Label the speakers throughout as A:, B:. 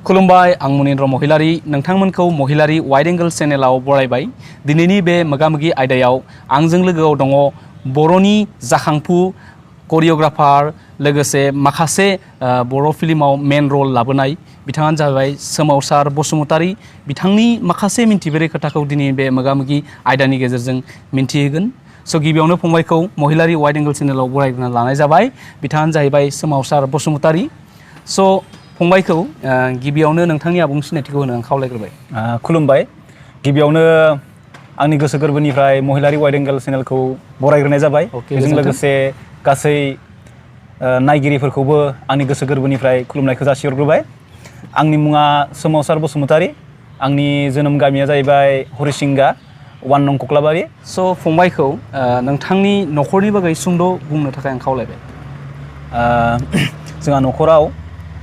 A: खुलुमबाय आं मुनिन्द्र महिलारी नोंथांमोनखौ महिलारी wide angle चेनेलाव बरायबाय दिनैनि बे मोगा-मोगि आयदायाव आंजों लोगोआव दङ बर'नि जाखांफु कोरियोग्राफार लोगोसे माखासे बर' फिल्माव मेन रल लाबोनाय बिथाङानो जाबाय सोमावसार बसुमतारी बिथांनि माखासे मिन्थिफेरै खोथाखौ दिनै बे मोगा-मोगि आयदानि गेजेरजों मिन्थिहोगोन स' गिबियावनो फंबायखौ महिलारी वाइड एंगल चेनेलाव बरायग्रोना लानाय जाबाय बिथाङानो जाहैबाय सोमावसार बसुमतारी स' फंबायखौ गिबियावनो नोंथांनि आबुं सिनायथिखौ होनो आं खावलायग्रोबाय।
B: खुलुमबाय गिबियावनो आंनि गोसो गोरबोनिफ्राय महिलारी वाइड एंगल चेनेलखौ बरायग्रोनाय जाबाय। बेजों लोगोसे गासै नायगिरिफोरखौबो आंनि गोसो गोरबोनिफ्राय खुलुमनायखौ जासिहरग्रोबाय। आंनि मुङा सोमावसार बसुमतारी आंनि जोनोम गामिया जाहैबाय हरिसिंगा 1 नं कक्लाबारि।
A: स' फंबायखौ नोंथांनि न'खरनि बागै सुंद' बुंनो थाखाय आं खावलायबाय।
B: जोंहा न'खराव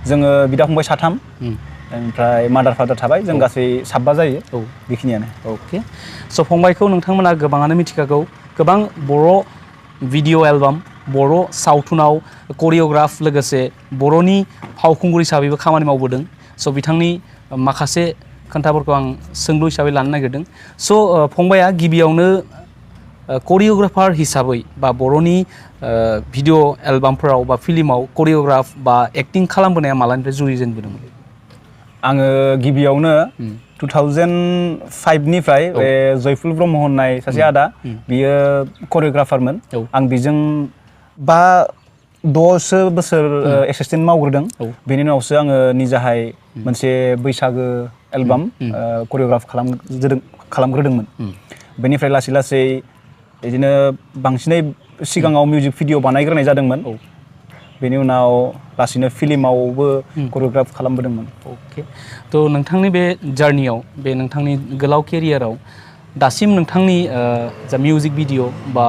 B: जोङो बिदा फंबाय साथाम ओमफ्राय मादार फादार थाबाय जों गासै 7 जायो बेखिनियानो।
A: अके स' फंबायखौ नोंथांमोना गोबाङानो मिथिखागौ गोबां बर' भिडिअ' एलबाम बर' सावथुनाव कोरियोग्राफ लोगोसे बर'नि फावखुंगुर हिसाबैबो खामानि मावबोदों। स' बिथांनि माखासे खोन्थाफोरखौ आं सोंलु हिसाबै लानो नागिरदों। स' फंबाया गिबियावनो कोरियोग्राफार हिसाबै बा बर'नि भिडिअ' एलबामफोराव बा फिल्माव कोरियोग्राफ बा एक्टिं खालामबोनाया मालानिफ्राय जुरिजेनबोदोंमोन?
B: आङो गिबियावनो 2005 निफ्राय बे जयफुल ब्रह्म होननाय सासे आदा बियो कोरियोग्राफारमोन। आं बिजों 5-6 बोसोर एसिस्टेन्ट मावग्रोदों। बेनि उनावसो आङो निजाहाय मोनसे बैसागो एलबाम कोरियोग्राफ खालामग्रोदोंमोन। बेनिफ्राय लासै लासै बिदिनो बांसिनै सिगाङाव मिउजिक भिडिअ बानायग्रोनाय जादोंमोन। बेनि उनाव लासैनो फिल्मावबो कोरियोग्राफ खालामबोदोंमोन।
A: अके थ' नोंथांनि बे जार्नियाव बे नोंथांनि गोलाव केरियाराव दासिम नोंथांनि जा मिउजिक भिडिअ बा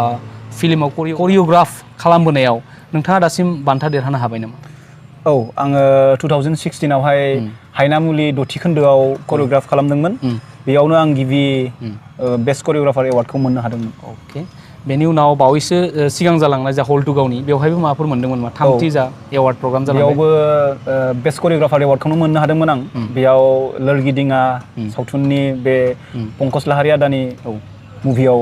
A: फिल्माव कोरियोग्राफ खालामबोनायाव नोंथाङा दासिम बान्था देरहानो हाबाय नामा?
B: औ आङो 2016 आवहाय हायनामुलि दथि खोन्दोआव कोरियोग्राफ खालामदोंमोन। बेयावनो आं गिबि बेस्ट कोरियोग्राफार एवार्डखौ मोननो हादोंमोन।
A: अके बेनि उनाव बावैसो सिगां जालांनाय जा हल टु गावनि बेवहायबो माबाफोर मोनदोंमोन नामा? थामथि जा एवार्ड प्रग्राम जालांबाय
B: बेयावबो बेस्ट कोरियोग्राफार एवार्डखौनो मोननो हादोंमोन आं। बेयाव लोरगिदिङा सावथुननि बे पंकज लाहारि आदानि मुभियाव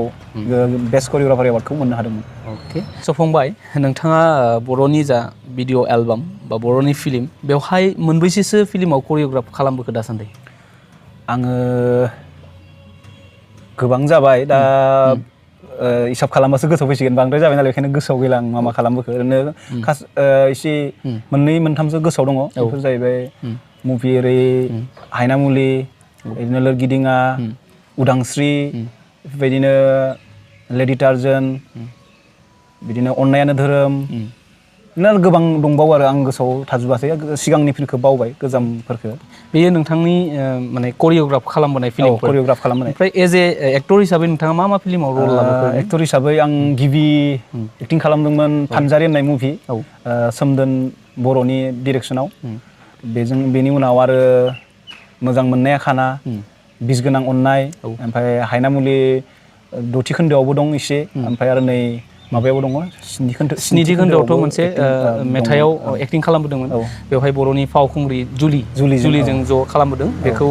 B: बेस्ट कोरियोग्राफार एवार्डखौ मोननो हादोंमोन।
A: अके स' फंबाय नोंथाङा बर'नि जा भिडिअ' एलबाम बा बर'नि फिल्म बेवहाय मोनबैसेसो फिल्माव कोरियोग्राफ खालामबोखो दासान्दि?
B: आङो गोबां जाबाय दा हिसाब खालामबासो गोसोआव फैसिगोन बांद्राय जाबाय नालाय बेखायनो गोसोआव गैला आं मा खालामबोखो। ओरैनो एसे 2-3सो गोसोआव दङ। बेफोर जाहैबाय मुभि ओरै हायनामुलि बिदिनो लोरगिदिङा उदांस्रि बेफोरबायदिनो लेडि टार्जन बिदिनो अन्नायानो धोरोम बिदिनो गोबां दंबावो आरो आं गोसोआव थाजोबासै सिगांनिफोरखौ बावबाय गोजामफोरखौ। बेयो
A: नोंथांनि माने कोरियोग्राफ खालामबोनाय फिल्म
B: कोरियोग्राफ खालामबोनाय।
A: ओमफ्राय एज ए एक्टर हिसाबै नोंथाङा मा मा फिल्माव रल लाबोखो?
B: एक्टर हिसाबै आं गिबि एक्टिं खालामदोंमोन फानजारि होननाय मुभि सोमदोन बर'नि डिरेक्सनाव। बेनि उनाव आरो मोजां मोननाया खाना बिस गोनां अननाय ओमफ्राय हायनामुलि दथि खोन्दोआवबो दं एसे ओमफ्राय आरो नै माबायावबो दङ
A: स्निथि खोन्दोआवथ' मोनसे मेथाइआव एक्टिं खालामबोदोंमोन। बेवहाय बर'नि फावखुंग्रि जुलिजों ज' खालामबोदों। बेखौ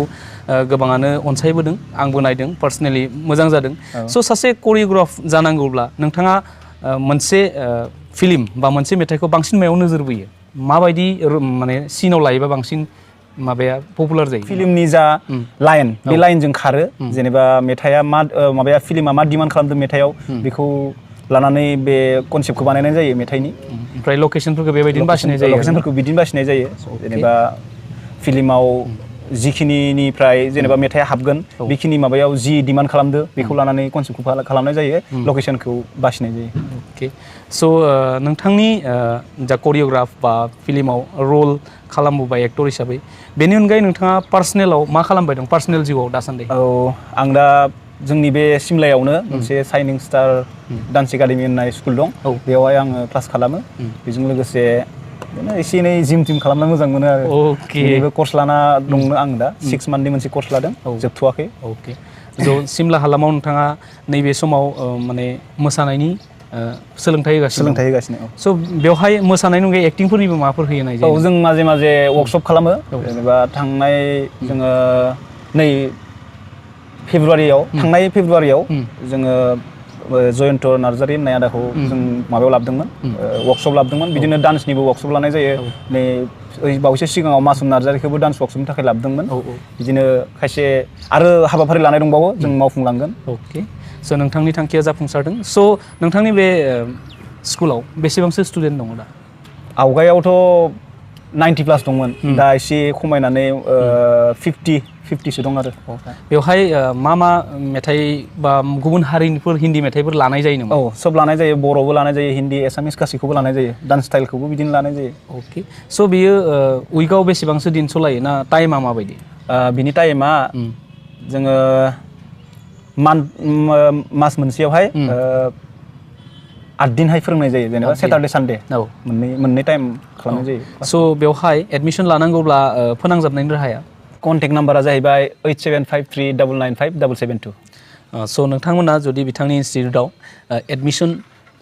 A: गोबाङानो अनसायबोदों आंबो नायदों पार्सनेलि मोजां जादों। स' सासे कोरियोग्राफ जानांगौब्ला नोंथाङा मोनसे फिल्म बा मोनसे मेथाइखौ बांसिन मायाव नोजोर बोयो? माबायदि माने सिनाव लायोबा बांसिन माबाया पपुलार जायो?
B: फिल्मनि जा लाइन बे लाइनजों खारो जेनेबा मेथाइआ मा माबाया फिल्मा मा डिमान्ड खालामदों मेथाइआव बेखौ लानानै बे कनसेप्टखौ बानायनाय जायो मेथाइनि।
A: ओमफ्राय लकेसनफोरखौ बेबायदिनो बासिनाय जायो?
B: लकेसनफोरखौ बिदिनो बासिनाय जायो। जेनेबा फिल्माव जिखिनिनिफ्राय जेनेबा मेथाइआ हाबगोन बेखिनि माबायाव जि डिमान्ड खालामदो बेखौ लानानै कनसेप्टखौ खालामनाय जायो लकेसनखौ बासिनाय जायो।
A: अके स' नोंथांनि जा कोरियोग्राफ बा फिल्माव रल खालामबोबाय एक्टर हिसाबै बेनि अनगायै नोंथाङा पार्सनेलाव मा खालामबाय दं पार्सनेल जिउआव दासान्दि?
B: औ आं दा जोंनि बे सिमलायावनो मोनसे साइनिं स्टार डान्स एकाडेमि होननाय स्कुल दं। बेवहाय आङो क्लास खालामो। बेजों लोगोसे एसे एनै जिम खालामनो मोजां मोनो आरो। बेनिबो कर्स लाना दङ आं दा 6 मान्थनि मोनसे कर्स लादों जोबथ'वाखै।
A: अके ज' सिमला हालामाव नोंथाङा नैबे समाव माने मोसानायनि सोलोंथाइ होगासिनो
B: औ
A: स' बेवहाय मोसानायनि अनगायै एक्टिंफोरनिबो माबाफोर होयो नाय
B: औ जों माजे माजे वर्कशप खालामो जेनेबा थांनाय जोङो नै थांनाय फेब्रुवारियाव जोङो जयन्त नार्जारि होननाय आदाखौ जों माबायाव लाबोदोंमोन वर्कशप लाबोदोंमोन बिदिनो डान्सनिबो वर्कशप लानाय जायो नै बावैसो सिगाङाव मासुम नार्जारिखौबो डान्स वर्कशपनि थाखाय लाबोदोंमोन बिदिनो खायसे आरो हाबाफारि लानाय दंबावो जों मावफुंलांगोन
A: अके स' नोंथांनि थांखिया जाफुंसारदों स' नोंथांनि बे स्कुलाव बेसेबांसो स्टुडेन्ट दङ दा
B: आवगायावथ' 90+ दंमोन दा एसे खमायनानै 50सो दं आरो
A: बेवहाय मा मेथाइ बा गुबुन हारिनिफोर हिन्दी मेथाइफोर लानाय जायो नामा?
B: औ सब लानाय जायो बर'बो लानाय जायो हिन्दी एसामिस गासैखौबो लानाय जायो डान्स स्टाइलखौबो बिदिनो लानाय जायो
A: अके स' बियो उइकआव बेसेबांसो दिन सलायो ना टाइमा माबायदि
B: बिनि टाइमा जोङो मास मोनसेयावहाय 8 दिनहाय फोरोंनाय जायो जेनेबा सेटारडे सानडे मोननै टाइम खालामनाय जायो
A: स' बेवहाय एडमिसन लानांगौब्ला फोनांजाबनायनि राहाया
B: कन्टेक्ट नाम्बारा जाहैबाय 8753995772
A: स' नोंथांमोना जुदि बिथांनि इनस्टिटिउटआव एडमिसन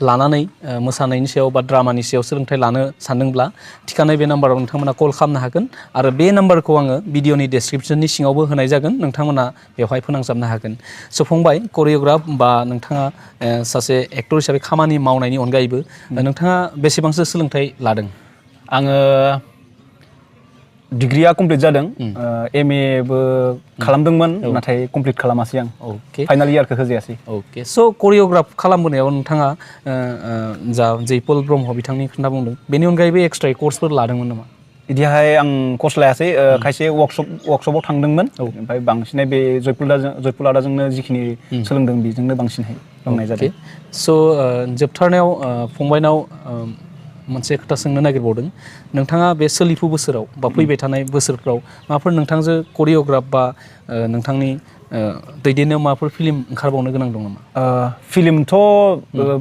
A: लानानै मोसानायनि सायाव बा ड्रामानि सायाव सोलोंथाइ लानो सानदोंब्ला थिखानाय बे नाम्बाराव नोंथांमोना कल खालामनो हागोन आरो बे नाम्बारखौ आङो भिडिअनि डेसक्रिपसननि सिङावबो होनाय जागोन नोंथांमोना बेवहाय फोनांजाबनो हागोन स' फंबाय करिय'ग्राफ बा नोंथाङा सासे एक्टर हिसाबै खामानि मावनायनि अनगायैबो नोंथाङा बेसेबांसो सोलोंथाइ लादों
B: आङो डिग्रिया कमप्लिट जादों MA बो खालामदोंमोन नाथाय कमप्लिट खालामासै आं फाइनाल इयारखौ होजायासै
A: अके स' करिय'ग्राफ खालामबोनायाव नोंथाङा जा जैपल ब्रह्म बिथांनि खोथा बुंदों बेनि अनगायैबो एक्सट्रा कर्सफोर लादोंमोन नामा
B: बिदिहाय आं कर्स लायासै खायसे वर्कशपआव थांदोंमोन ओमफ्राय बांसिनै बे जयपुल आदाजोंनो जिखिनि सोलोंदों बेजोंनो बांसिनहाय रोंनाय जादों
A: स' जोबथारनायाव फंबायनाव मोनसे खोथा सोंनो नागिरबावदों नोंथाङा बे सोलिफु बोसोराव बा फैबाय थानाय बोसोरफ्राव माबाफोर नोंथांजों करिय'ग्राफ बा नोंथांनि दैदेननायाव माबाफोर फिल्म ओंखारबावनो गोनां दं नामा
B: फिल्मथ'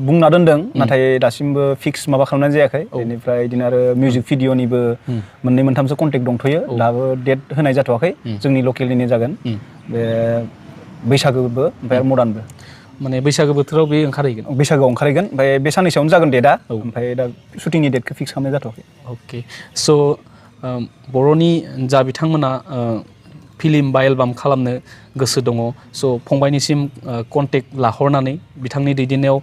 B: बुंना दोनदों नाथाय दासिमबो फिक्स माबा खालामनाय जायाखै बेनिफ्राय बिदिनो आरो मिउजिक भिडिअ'निबो मोननै मोनथामसो कन्टेक्ट दंथ'यो दाबो डेट होनाय जाथ'वाखै जोंनि लकेलनिनो जागोन बे बैसागोबो ओमफ्राय आरो मडार्नबो
A: माने बैसागो बोथोराव बे ओंखारहैगोन
B: बैसागोआव ओंखारहैगोन ओमफ्राय बे साननैसोआवनो जागोन डेटआ ओमफ्राय दा शुटिंनि डेटखौ फिक्स खालामनाय जाथ'वाखै
A: अके स' बर'नि जा बिथांमोना फिल्म बा एलबाम खालामनो गोसो दङ स' फंबायनिसिम कन्टेक्ट लाहरनानै बिथांनि दैदेननायाव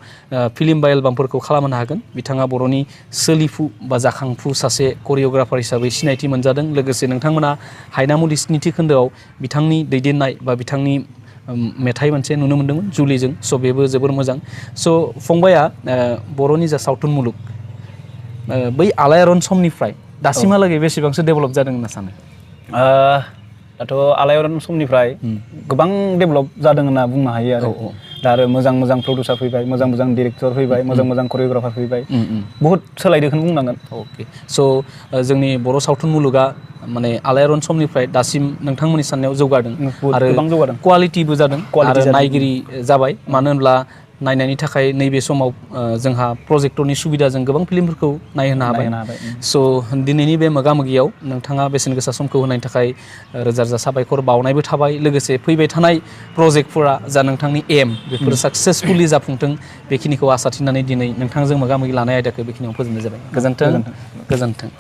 A: फिल्म बा एलबामफोरखौ खालामनो हागोन बिथाङा बर'नि सोलिफु बा जाखांफु सासे करिय'ग्राफार हिसाबै सिनायथि मोनजादों लोगोसे नोंथांमोना हायनामुलि स्निथि खोन्दोआव बिथांनि दैदेननाय बा बिथांनि मेथाइ मोनसे नुनो मोन्दोंमोन जुलिजों स' बेबो जोबोर मोजां स' फंबाया बर'नि जा सावथुन मुलुग बै आलायारन समनिफ्राय दासिमहालागै बेसेबांसो डेभेलप जादों होनना सानो
B: दाथ' आलायारन समनिफ्राय गोबां डेभेलप जादों होनना बुंनो हायो आरो दा आरो मोजां मोजां प्रडिउसार फैबाय मोजां मोजां डिरेक्टर फैबाय मोजां मोजां करिय'ग्राफार फैबाय बहुद सोलायदोंखौनो बुंनांगोन
A: अके स' जोंनि बर' सावथुन मुलुगा माने आलायारन समनिफ्राय दासिम नोंथांमोननि साननायाव जौगादों आरो
B: गोबां जौगादों
A: क्वालिटिबो जादों आरो नायगिरि जाबाय मानो होनब्ला नायनायनि थाखाय नैबे समाव जोंहा प्रजेक्टरनि सुबिदाजों गोबां फिल्मफोरखौ नायहोनो हाबाय स' दिनैनि बे मोगा मोगियाव नोंथाङा बेसेन गोसा समखौ होनायनि थाखाय रोजा रोजा साबायखर बावनायबो थाबाय लोगोसे फैबाय थानाय प्रजेक्टफोरा जा नोंथांनि एम बेफोर साक्सेसफुलि जाफुंथों बेखिनिखौ आसा थिनानै दिनै नोंथांजों मोगा मोगि लानाय आयदाखौ बेखिनियाव फोजोबनाय जाबाय गोजोन्थों